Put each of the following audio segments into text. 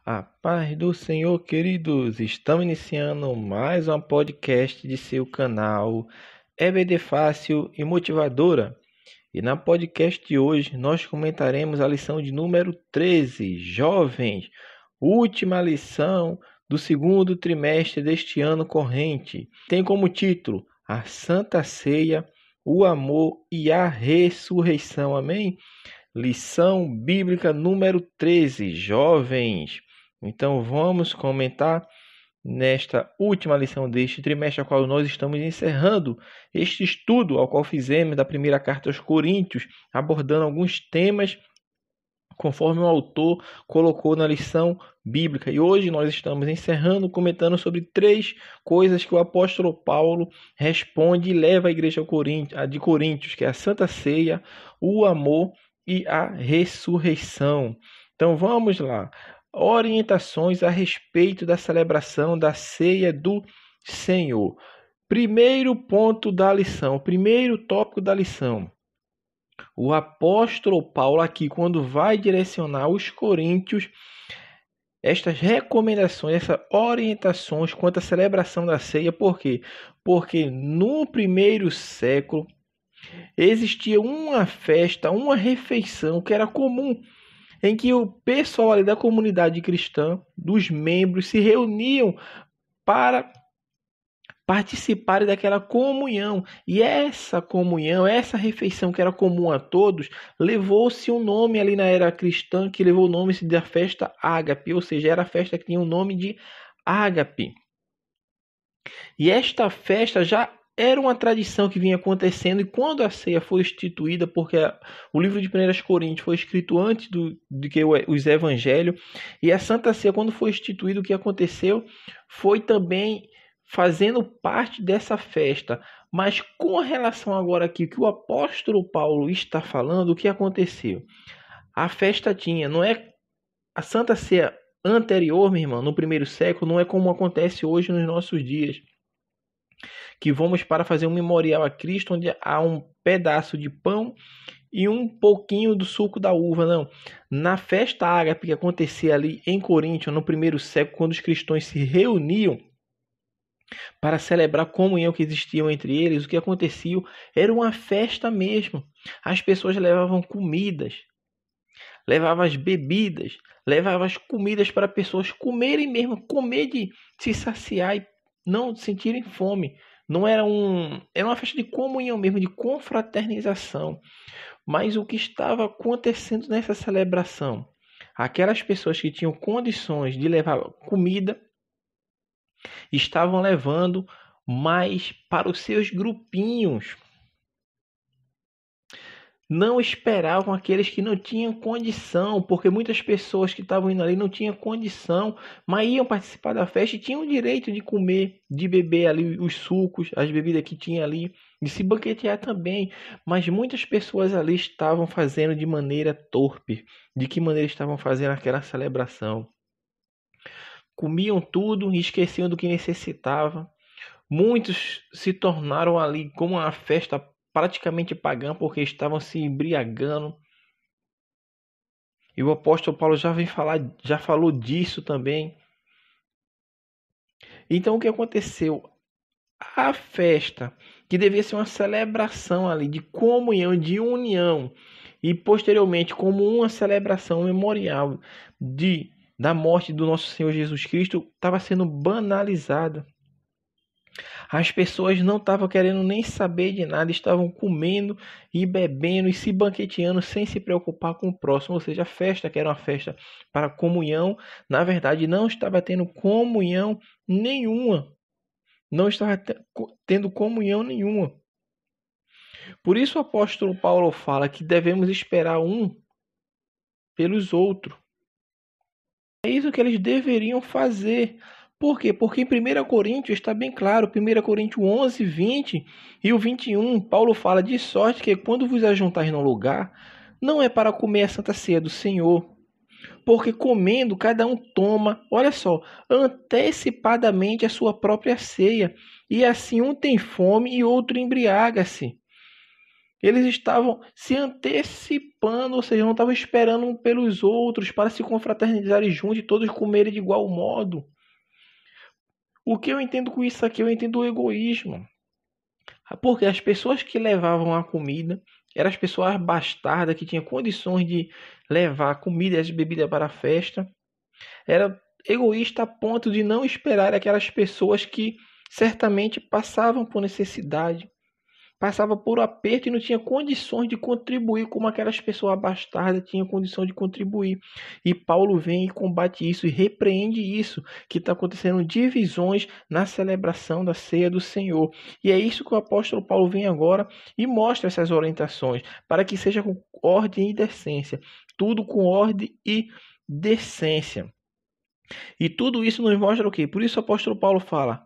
A paz do Senhor, queridos! Estamos iniciando mais um podcast de seu canal EBD Fácil e Motivadora. E na podcast de hoje nós comentaremos a lição de número 13, Jovens, última lição do segundo trimestre deste ano corrente. Tem como título A Santa Ceia, o Amor e a Ressurreição. Amém? Lição bíblica número 13, Jovens. Então vamos comentar nesta última lição deste trimestre, a qual nós estamos encerrando este estudo ao qual fizemos da primeira carta aos Coríntios, abordando alguns temas conforme o autor colocou na lição bíblica. E hoje nós estamos encerrando, comentando sobre 3 coisas que o apóstolo Paulo responde e leva à igreja de Coríntios, que é a Santa Ceia, o amor e a ressurreição. Então vamos lá. Orientações a respeito da celebração da ceia do Senhor. Primeiro ponto da lição, primeiro tópico da lição. O apóstolo Paulo aqui, quando vai direcionar os coríntios, estas recomendações, essas orientações quanto à celebração da ceia, por quê? Porque no primeiro século existia uma festa, uma refeição que era comum, em que o pessoal ali da comunidade cristã, dos membros, se reuniam para participarem daquela comunhão. E essa comunhão, essa refeição que era comum a todos, levou-se um nome ali na era cristã, que levou o nome da festa Ágape, ou seja, era a festa que tinha o nome de Ágape. E esta festa já era uma tradição que vinha acontecendo, e quando a ceia foi instituída, porque o livro de 1 Coríntios foi escrito antes de que os evangelhos, e a Santa Ceia, quando foi instituída, o que aconteceu foi também fazendo parte dessa festa. Mas com relação agora aqui, que o apóstolo Paulo está falando, o que aconteceu? A festa tinha, não é a Santa Ceia anterior, meu irmão, no primeiro século, não é como acontece hoje nos nossos dias, que vamos para fazer um memorial a Cristo, onde há um pedaço de pão e um pouquinho do suco da uva, não. Na festa ágape que acontecia ali em Coríntio, no primeiro século, quando os cristãos se reuniam para celebrar a comunhão que existia entre eles, o que acontecia era uma festa mesmo. As pessoas levavam comidas, levavam as bebidas, levavam as comidas para pessoas comerem mesmo, comer de se saciar e não sentirem fome. Não era uma festa de comunhão mesmo, de confraternização. Mas o que estava acontecendo nessa celebração? Aquelas pessoas que tinham condições de levar comida estavam levando mais para os seus grupinhos. Não esperavam aqueles que não tinham condição, porque muitas pessoas que estavam indo ali não tinham condição, mas iam participar da festa e tinham o direito de comer, de beber ali os sucos, as bebidas que tinha ali, de se banquetear também. Mas muitas pessoas ali estavam fazendo de maneira torpe. De que maneira estavam fazendo aquela celebração? Comiam tudo e esqueciam do que necessitavam. Muitos se tornaram ali como uma festa praticamente pagã, porque estavam se embriagando. E o apóstolo Paulo já falou disso também. Então o que aconteceu? A festa, que devia ser uma celebração ali de comunhão, de união, e posteriormente como uma celebração memorial da morte do nosso Senhor Jesus Cristo, estava sendo banalizada. As pessoas não estavam querendo nem saber de nada, estavam comendo e bebendo e se banqueteando sem se preocupar com o próximo. Ou seja, a festa, que era uma festa para comunhão, na verdade não estava tendo comunhão nenhuma. Não estava tendo comunhão nenhuma. Por isso o apóstolo Paulo fala que devemos esperar um pelos outros. É isso que eles deveriam fazer. Por quê? Porque em 1 Coríntios está bem claro, 1 Coríntios 11, 20 e o 21, Paulo fala: de sorte que quando vos ajuntares num lugar, não é para comer a Santa Ceia do Senhor, porque comendo cada um toma, olha só, antecipadamente a sua própria ceia, e assim um tem fome e outro embriaga-se. Eles estavam se antecipando, ou seja, não estavam esperando um pelos outros para se confraternizarem juntos e todos comerem de igual modo. O que eu entendo com isso aqui? Eu entendo o egoísmo. Porque as pessoas que levavam a comida eram as pessoas bastardas que tinham condições de levar comida e as bebidas para a festa. Era egoísta a ponto de não esperar aquelas pessoas que certamente passavam por necessidade, passava por aperto e não tinha condições de contribuir como aquelas pessoas bastardas tinham condição de contribuir. E Paulo vem e combate isso e repreende isso, que está acontecendo divisões na celebração da ceia do Senhor. E é isso que o apóstolo Paulo vem agora e mostra essas orientações, para que seja com ordem e decência. Tudo com ordem e decência. E tudo isso nos mostra o quê? Por isso o apóstolo Paulo fala: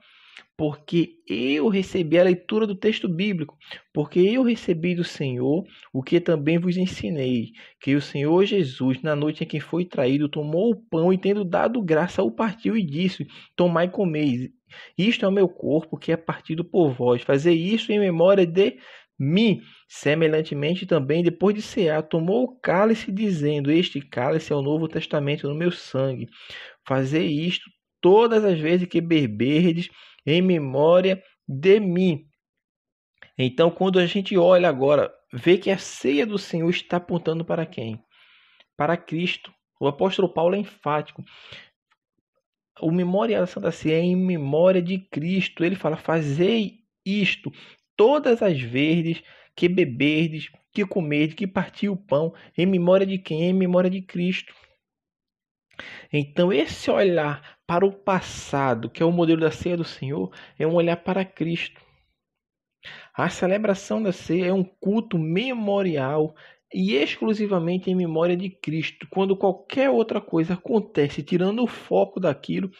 porque eu recebi a leitura do texto bíblico, porque eu recebi do Senhor o que também vos ensinei, que o Senhor Jesus, na noite em que foi traído, tomou o pão e, tendo dado graça, o partiu e disse: tomai e comeis, isto é o meu corpo que é partido por vós, fazei isso em memória de mim. Semelhantemente também, depois de cear, tomou o cálice, dizendo: este cálice é o novo testamento no meu sangue. Fazei isto todas as vezes que beberdes, em memória de mim. Então, quando a gente olha agora, vê que a ceia do Senhor está apontando para quem? Para Cristo. O apóstolo Paulo é enfático. O memorial da Santa Ceia é em memória de Cristo. Ele fala: fazei isto todas as vezes que beberdes, que comerdes, que partir o pão, em memória de quem? Em memória de Cristo. Então, esse olhar para o passado, que é o modelo da ceia do Senhor, é um olhar para Cristo. A celebração da ceia é um culto memorial e exclusivamente em memória de Cristo. Quando qualquer outra coisa acontece, tirando o foco daquilo,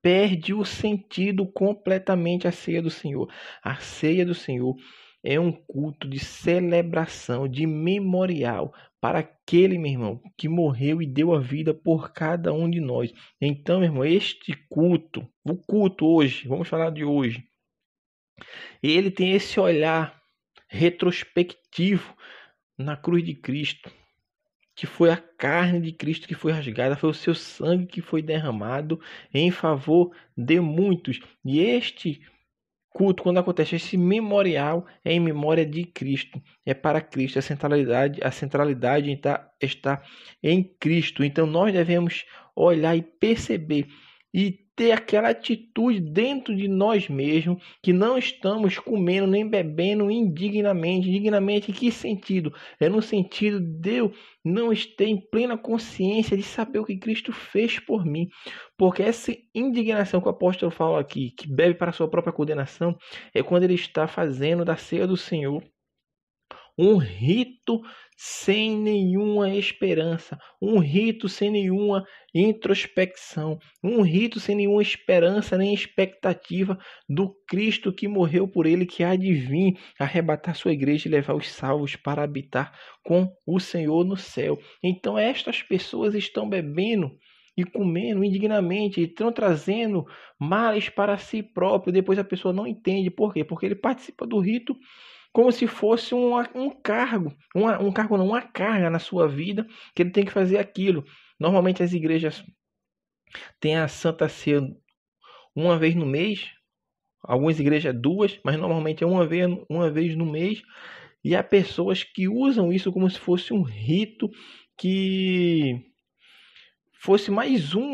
perde o sentido completamente a ceia do Senhor. A ceia do Senhor é um culto de celebração, de memorial para aquele, meu irmão, que morreu e deu a vida por cada um de nós. Então, meu irmão, este culto, o culto hoje, vamos falar de hoje, ele tem esse olhar retrospectivo na cruz de Cristo, que foi a carne de Cristo que foi rasgada, foi o seu sangue que foi derramado em favor de muitos. E este culto, quando acontece esse memorial, é em memória de Cristo, é para Cristo, a centralidade está em Cristo. Então nós devemos olhar e perceber e ter aquela atitude dentro de nós mesmos, que não estamos comendo nem bebendo indignamente. Indignamente em que sentido? É no sentido de eu não ter em plena consciência de saber o que Cristo fez por mim. Porque essa indignação que o apóstolo fala aqui, que bebe para a sua própria condenação, é quando ele está fazendo da ceia do Senhor um rito sem nenhuma esperança, um rito sem nenhuma introspecção, um rito sem nenhuma esperança nem expectativa do Cristo que morreu por ele, que há de vir arrebatar sua igreja e levar os salvos para habitar com o Senhor no céu. Então estas pessoas estão bebendo e comendo indignamente, estão trazendo males para si próprio. Depois a pessoa não entende por quê? Porque ele participa do rito como se fosse um cargo, uma carga na sua vida, que ele tem que fazer aquilo. Normalmente as igrejas têm a Santa Ceia uma vez no mês, algumas igrejas duas, mas normalmente é uma vez no mês, e há pessoas que usam isso como se fosse um rito, que fosse mais um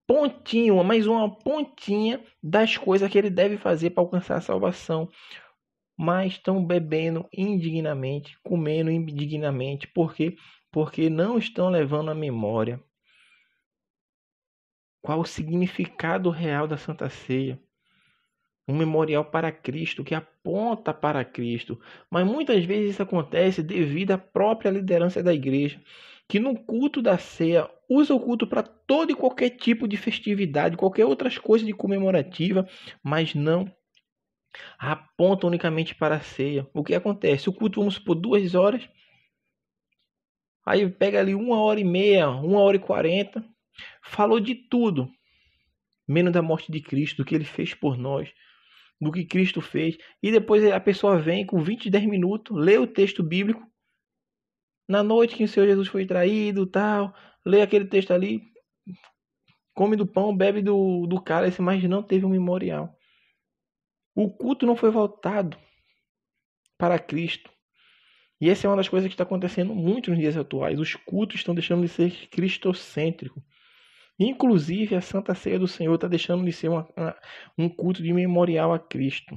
pontinho, mais uma pontinha das coisas que ele deve fazer para alcançar a salvação. Mas estão bebendo indignamente, comendo indignamente. Por quê? Porque não estão levando à memória qual o significado real da Santa Ceia. Um memorial para Cristo, que aponta para Cristo. Mas muitas vezes isso acontece devido à própria liderança da igreja, que no culto da ceia usa o culto para todo e qualquer tipo de festividade, qualquer outras coisas de comemorativa, mas não aponta unicamente para a ceia. O que acontece? O culto, vamos supor, 2 horas, aí pega ali 1h30, 1h40, falou de tudo, menos da morte de Cristo, do que ele fez por nós, do que Cristo fez. E depois a pessoa vem com 20, 10 minutos, lê o texto bíblico. Na noite que o Senhor Jesus foi traído, tal, lê aquele texto ali, come do pão, bebe do cálice, mas não teve um memorial. O culto não foi voltado para Cristo. E essa é uma das coisas que está acontecendo muito nos dias atuais. Os cultos estão deixando de ser cristocêntricos. Inclusive, a Santa Ceia do Senhor está deixando de ser um culto de memorial a Cristo.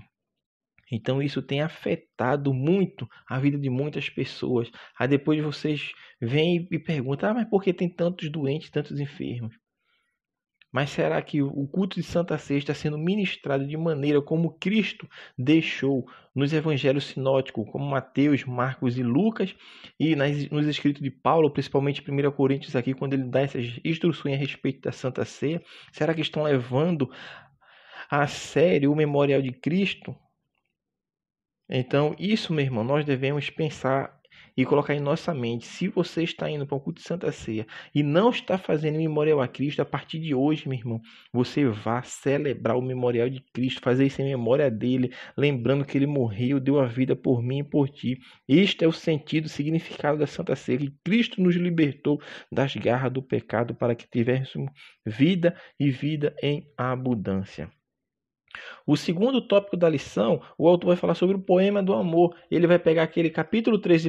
Então, isso tem afetado muito a vida de muitas pessoas. Aí depois vocês vêm e perguntam, mas por que tem tantos doentes, tantos enfermos? Mas será que o culto de Santa Ceia está sendo ministrado de maneira como Cristo deixou nos evangelhos sinóticos, como Mateus, Marcos e Lucas, e nos escritos de Paulo, principalmente em 1 Coríntios aqui, quando ele dá essas instruções a respeito da Santa Ceia? Será que estão levando a sério o memorial de Cristo? Então, isso, meu irmão, nós devemos pensar e colocar em nossa mente. Se você está indo para o culto de Santa Ceia e não está fazendo memorial a Cristo, a partir de hoje, meu irmão, você vá celebrar o memorial de Cristo, fazer isso em memória dele, lembrando que ele morreu, deu a vida por mim e por ti. Este é o sentido, o significado da Santa Ceia, que Cristo nos libertou das garras do pecado para que tivéssemos vida e vida em abundância. O segundo tópico da lição, o autor vai falar sobre o poema do amor. Ele vai pegar aquele capítulo 13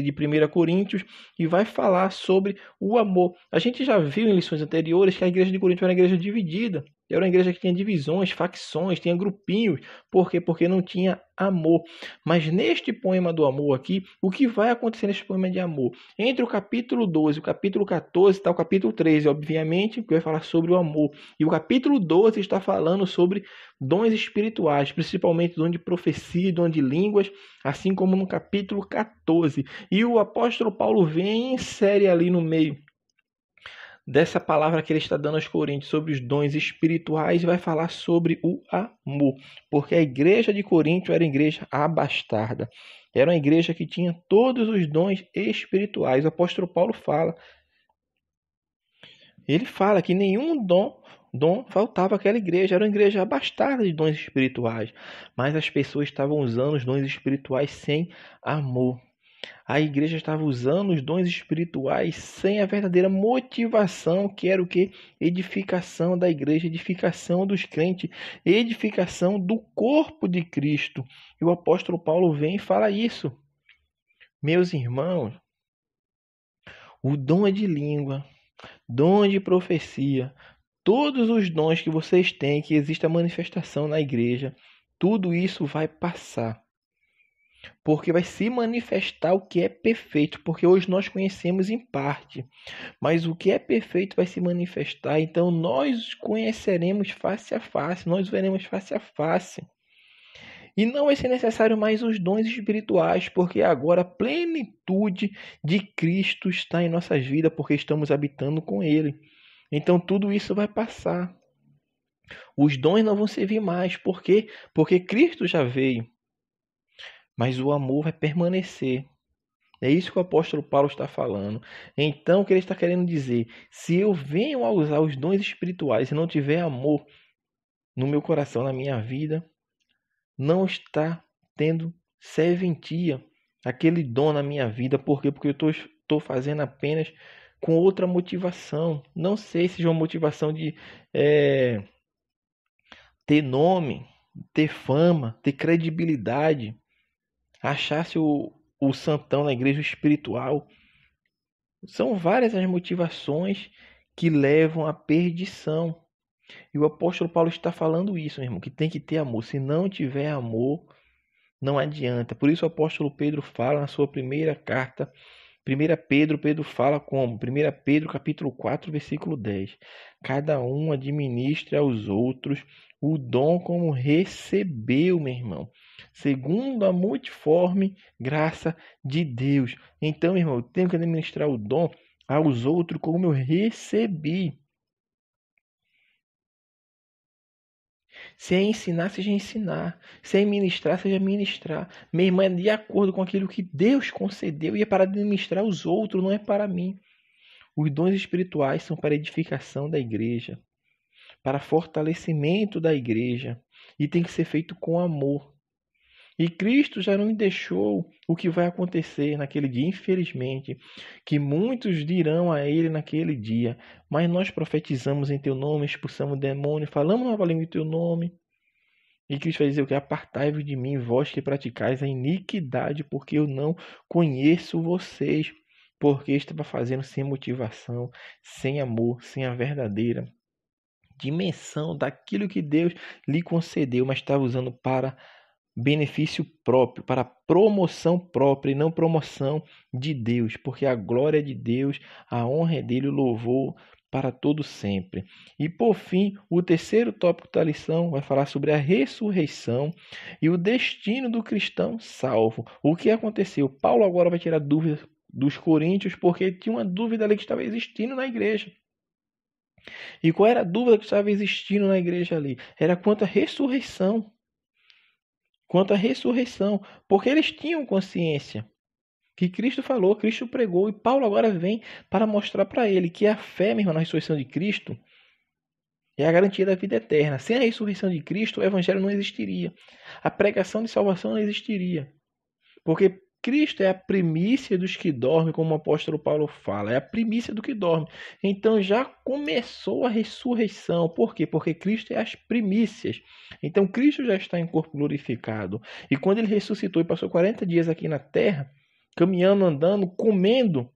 de 1 Coríntios e vai falar sobre o amor. A gente já viu em lições anteriores que a igreja de Corinto era uma igreja dividida. Era uma igreja que tinha divisões, facções, tinha grupinhos. Por quê? Porque não tinha amor. Mas neste poema do amor aqui, o que vai acontecer neste poema de amor? Entre o capítulo 12 e o capítulo 14 está o capítulo 13, obviamente, que vai falar sobre o amor. E o capítulo 12 está falando sobre dons espirituais, principalmente dom de profecia, dom de línguas, assim como no capítulo 14. E o apóstolo Paulo vem e insere ali no meio dessa palavra que ele está dando aos Coríntios sobre os dons espirituais e vai falar sobre o amor, porque a igreja de Corinto era uma igreja abastarda, era uma igreja que tinha todos os dons espirituais. O apóstolo Paulo fala, ele fala que nenhum dom faltava àquela igreja, era uma igreja abastarda de dons espirituais, mas as pessoas estavam usando os dons espirituais sem amor. A igreja estava usando os dons espirituais sem a verdadeira motivação, que era o que? Edificação da igreja, edificação dos crentes, edificação do corpo de Cristo. E o apóstolo Paulo vem e fala isso. Meus irmãos, o dom é de língua, dom de profecia, todos os dons que vocês têm, que existe a manifestação na igreja, tudo isso vai passar. Porque vai se manifestar o que é perfeito, porque hoje nós conhecemos em parte, mas o que é perfeito vai se manifestar, então nós conheceremos face a face, nós veremos face a face. E não vai ser necessário mais os dons espirituais, porque agora a plenitude de Cristo está em nossas vidas, porque estamos habitando com Ele. Então tudo isso vai passar. Os dons não vão servir mais, por quê? Porque Cristo já veio. Mas o amor vai permanecer. É isso que o apóstolo Paulo está falando. Então, o que ele está querendo dizer? Se eu venho a usar os dons espirituais e não tiver amor no meu coração, na minha vida, não está tendo serventia aquele dom na minha vida. Por quê? Porque eu estou fazendo apenas com outra motivação. Não sei se é uma motivação de ter nome, ter fama, ter credibilidade, achar-se o santão na igreja espiritual. São várias as motivações que levam à perdição. E o apóstolo Paulo está falando isso, meu irmão, que tem que ter amor. Se não tiver amor, não adianta. Por isso o apóstolo Pedro fala na sua primeira carta, 1 Pedro, Pedro fala como? 1 Pedro capítulo 4, versículo 10. Cada um administre aos outros o dom como recebeu, meu irmão, segundo a multiforme graça de Deus. Então, meu irmão, eu tenho que administrar o dom aos outros como eu recebi. Se é ensinar, seja ensinar. Se é ministrar, seja ministrar. Minha irmã é de acordo com aquilo que Deus concedeu e é para administrar os outros, não é para mim. Os dons espirituais são para edificação da igreja, para fortalecimento da igreja. e tem que ser feito com amor. E Cristo já não deixou o que vai acontecer naquele dia, infelizmente, que muitos dirão a ele naquele dia, mas nós profetizamos em teu nome, expulsamos o demônio, falamos nova língua em teu nome. E Cristo vai dizer o que? Apartai-vos de mim, vós que praticais a iniquidade, porque eu não conheço vocês. Porque estava fazendo sem motivação, sem amor, sem a verdadeira dimensão daquilo que Deus lhe concedeu, mas estava usando para benefício próprio, para promoção própria e não promoção de Deus, porque a glória é de Deus, a honra é dele, o louvor para todo sempre. E por fim, o terceiro tópico da lição vai falar sobre a ressurreição e o destino do cristão salvo. O que aconteceu? Paulo agora vai tirar dúvidas dos coríntios, porque tinha uma dúvida ali que estava existindo na igreja. E qual era a dúvida que estava existindo na igreja ali? Era quanto à ressurreição. Quanto à ressurreição, porque eles tinham consciência que Cristo falou, Cristo pregou, e Paulo agora vem para mostrar para ele que a fé, meu irmão, na ressurreição de Cristo é a garantia da vida eterna. Sem a ressurreição de Cristo, o evangelho não existiria. A pregação de salvação não existiria. Porque Cristo é a primícia dos que dormem, como o apóstolo Paulo fala. É a primícia do que dorme. Então já começou a ressurreição. Por quê? Porque Cristo é as primícias. Então Cristo já está em corpo glorificado. E quando ele ressuscitou e passou 40 dias aqui na terra, caminhando, andando, comendo,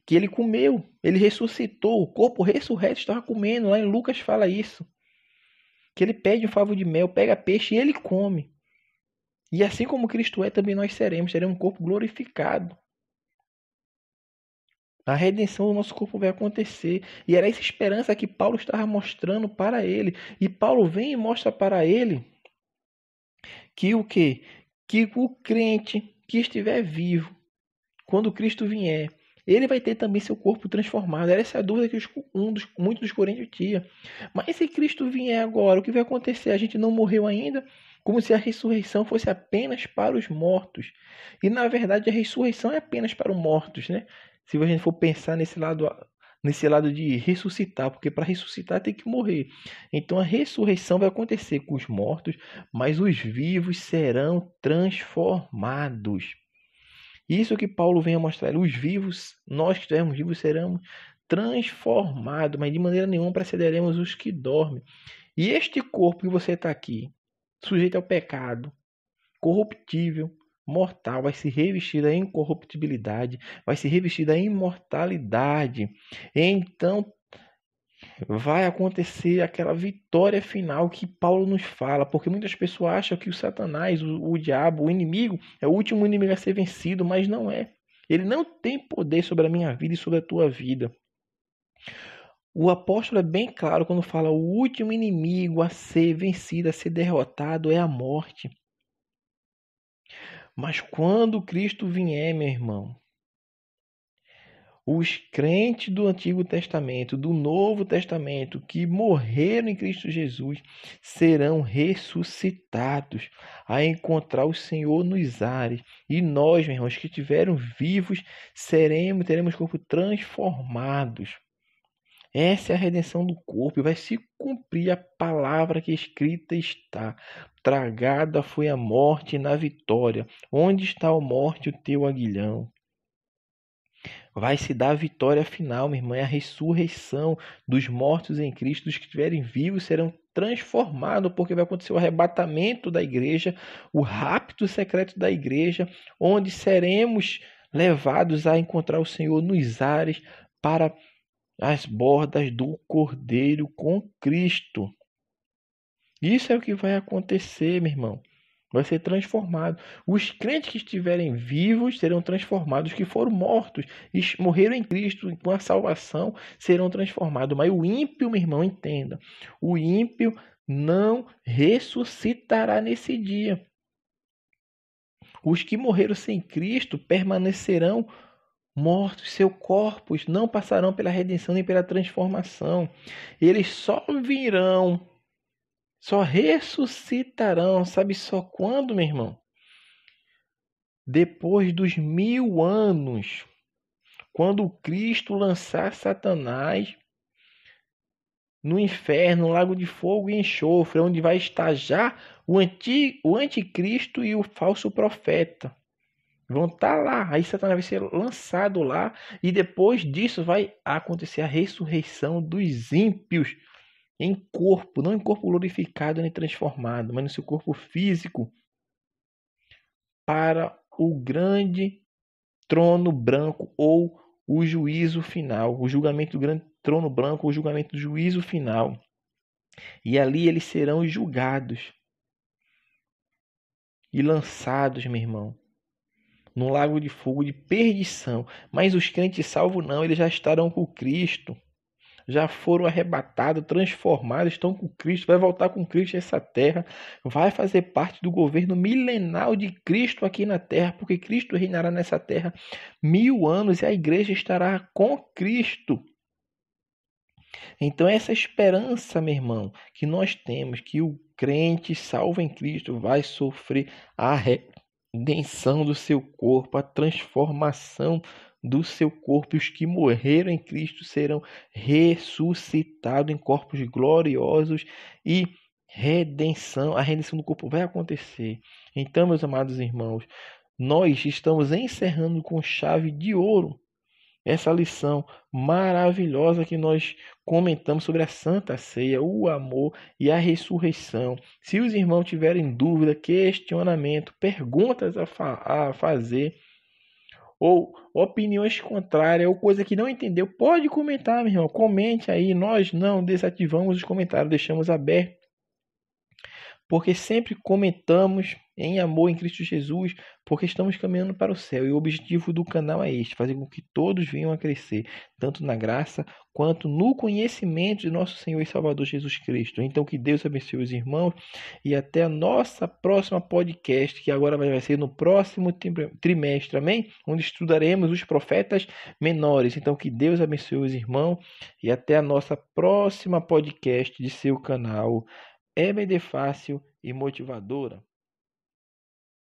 que ele comeu, ele ressuscitou, o corpo ressurreto estava comendo. Lá em Lucas fala isso. Que ele pede um favo de mel, pega peixe e ele come. E assim como Cristo é, também nós teremos um corpo glorificado. A redenção do nosso corpo vai acontecer. E era essa esperança que Paulo estava mostrando para ele. E Paulo vem e mostra para ele que o quê? Que o crente que estiver vivo, quando Cristo vier, ele vai ter também seu corpo transformado. Era essa a dúvida que muitos dos coríntios tinham. Mas se Cristo vier agora, o que vai acontecer? A gente não morreu ainda? Como se a ressurreição fosse apenas para os mortos. E na verdade a ressurreição é apenas para os mortos, né? Se a gente for pensar nesse lado de ressuscitar, porque para ressuscitar tem que morrer. Então a ressurreição vai acontecer com os mortos, mas os vivos serão transformados. Isso que Paulo vem a mostrar, os vivos, nós que estivermos vivos seremos transformados, mas de maneira nenhuma precederemos os que dormem. E este corpo que você está aqui, sujeito ao pecado, corruptível, mortal, vai se revestir da incorruptibilidade, vai se revestir da imortalidade. Então vai acontecer aquela vitória final que Paulo nos fala, porque muitas pessoas acham que o Satanás, o diabo, o inimigo, é o último inimigo a ser vencido, mas não é. Ele não tem poder sobre a minha vida e sobre a tua vida. O apóstolo é bem claro quando fala o último inimigo a ser vencido, a ser derrotado é a morte. Mas quando Cristo vier, meu irmão, os crentes do Antigo Testamento, do Novo Testamento, que morreram em Cristo Jesus, serão ressuscitados a encontrar o Senhor nos ares. E nós, meus irmãos, que estiveram vivos, teremos corpo transformados. Essa é a redenção do corpo, e vai se cumprir a palavra que escrita está. Tragada foi a morte na vitória. Onde está a morte, o teu aguilhão? Vai se dar a vitória final, minha irmã, é a ressurreição dos mortos em Cristo. Os que estiverem vivos serão transformados, porque vai acontecer o arrebatamento da igreja, o rapto secreto da igreja, onde seremos levados a encontrar o Senhor nos ares para as bordas do Cordeiro com Cristo. Isso é o que vai acontecer, meu irmão. Vai ser transformado. Os crentes que estiverem vivos serão transformados. Os que foram mortos e morreram em Cristo com a salvação serão transformados. Mas o ímpio, meu irmão, entenda. O ímpio não ressuscitará nesse dia. Os que morreram sem Cristo permanecerão mortos. Seus corpos não passarão pela redenção nem pela transformação. Eles só virão, só ressuscitarão, sabe só quando, meu irmão? Depois dos 1000 anos, quando Cristo lançar Satanás no inferno, no lago de fogo e enxofre, onde vai estar já o anticristo e o falso profeta. Vão estar lá, aí Satanás vai ser lançado lá, e depois disso vai acontecer a ressurreição dos ímpios em corpo, não em corpo glorificado nem transformado, mas no seu corpo físico, para o grande trono branco ou o juízo final, o julgamento do grande trono branco, o julgamento do juízo final. E ali eles serão julgados e lançados, meu irmão, num lago de fogo de perdição. Mas os crentes salvos não, eles já estarão com Cristo, já foram arrebatados, transformados, estão com Cristo, vai voltar com Cristo a essa terra, vai fazer parte do governo milenal de Cristo aqui na terra, porque Cristo reinará nessa terra 1000 anos e a igreja estará com Cristo. Então essa esperança, meu irmão, que nós temos, que o crente salvo em Cristo vai sofrer a redenção do seu corpo, a transformação do seu corpo, e os que morreram em Cristo serão ressuscitados em corpos gloriosos e a redenção do corpo vai acontecer. Então, meus amados irmãos, nós estamos encerrando com chave de ouro essa lição maravilhosa que nós comentamos sobre a Santa Ceia, o amor e a ressurreição. Se os irmãos tiverem dúvida, questionamento, perguntas a fazer, ou opiniões contrárias, ou coisa que não entendeu, pode comentar, meu irmão. Comente aí, nós não desativamos os comentários, deixamos aberto, porque sempre comentamos em amor em Cristo Jesus, porque estamos caminhando para o céu. E o objetivo do canal é este: fazer com que todos venham a crescer, tanto na graça quanto no conhecimento de nosso Senhor e Salvador Jesus Cristo. Então que Deus abençoe os irmãos e até a nossa próxima podcast, que agora vai ser no próximo trimestre, amém? Onde estudaremos os profetas menores. Então que Deus abençoe os irmãos e até a nossa próxima podcast de seu canal EBD Fácil e Motivadora.